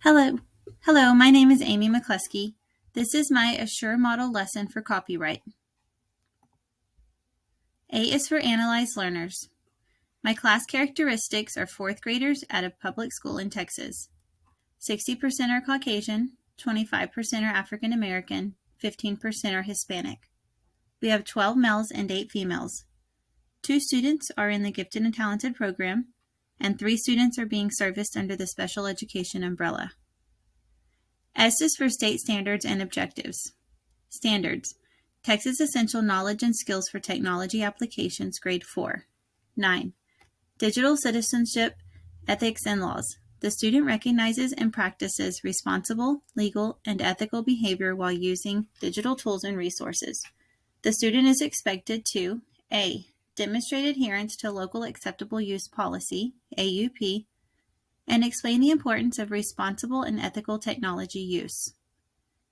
Hello, my name is Amy McCluskey. This is my Assure model lesson for copyright. A is for Analyze Learners. My class characteristics are 4th graders at a public school in Texas. 60% are Caucasian, 25% are African American, 15% are Hispanic. We have 12 males and 8 females. 2 students are in the Gifted and Talented program, and 3 students are being serviced under the Special Education umbrella. S is for State Standards and Objectives. Standards: Texas Essential Knowledge and Skills for Technology Applications, Grade 4. 9. Digital Citizenship, Ethics, and Laws. The student recognizes and practices responsible, legal, and ethical behavior while using digital tools and resources. The student is expected to A. Demonstrate adherence to Local Acceptable Use Policy, AUP, and explain the importance of responsible and ethical technology use.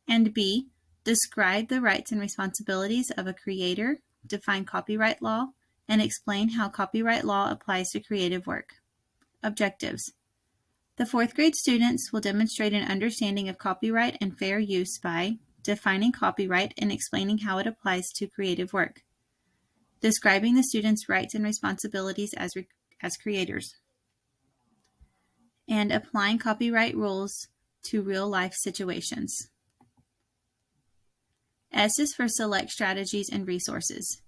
And B. Describe the rights and responsibilities of a creator, define copyright law, and explain how copyright law applies to creative work. Objectives: The 4th grade students will demonstrate an understanding of copyright and fair use by defining copyright and explaining how it applies to creative work, describing the students' rights and responsibilities as creators, and applying copyright rules to real-life situations. S is for Select Strategies and Resources.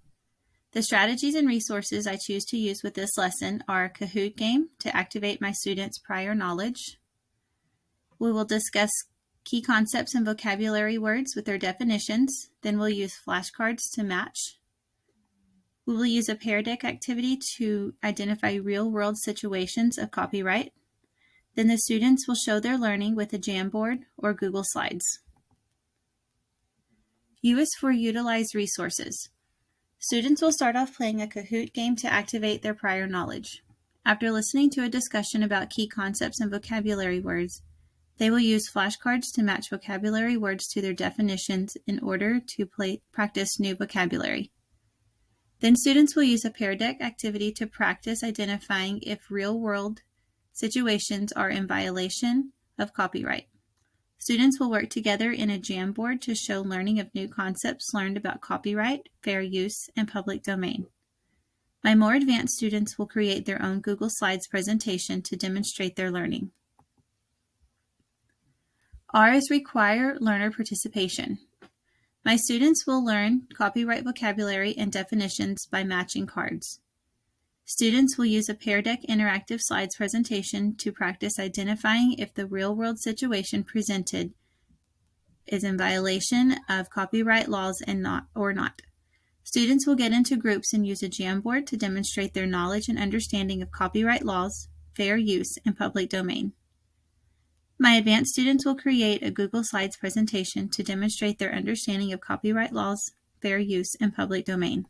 The strategies and resources I choose to use with this lesson are a Kahoot game to activate my students' prior knowledge. We will discuss key concepts and vocabulary words with their definitions. Then we'll use flashcards to match. We will use a Pear Deck activity to identify real-world situations of copyright. Then the students will show their learning with a Jamboard or Google Slides. U is for Utilize Resources. Students will start off playing a Kahoot game to activate their prior knowledge. After listening to a discussion about key concepts and vocabulary words, they will use flashcards to match vocabulary words to their definitions in order to practice new vocabulary. Then students will use a Pear Deck activity to practice identifying if real-world situations are in violation of copyright. Students will work together in a Jamboard to show learning of new concepts learned about copyright, fair use, and public domain. My more advanced students will create their own Google Slides presentation to demonstrate their learning. R is Require Learner Participation. My students will learn copyright vocabulary and definitions by matching cards. Students will use a Pear Deck interactive slides presentation to practice identifying if the real-world situation presented is in violation of copyright laws or not. Students will get into groups and use a Jamboard to demonstrate their knowledge and understanding of copyright laws, fair use, and public domain. My advanced students will create a Google Slides presentation to demonstrate their understanding of copyright laws, fair use, and public domain.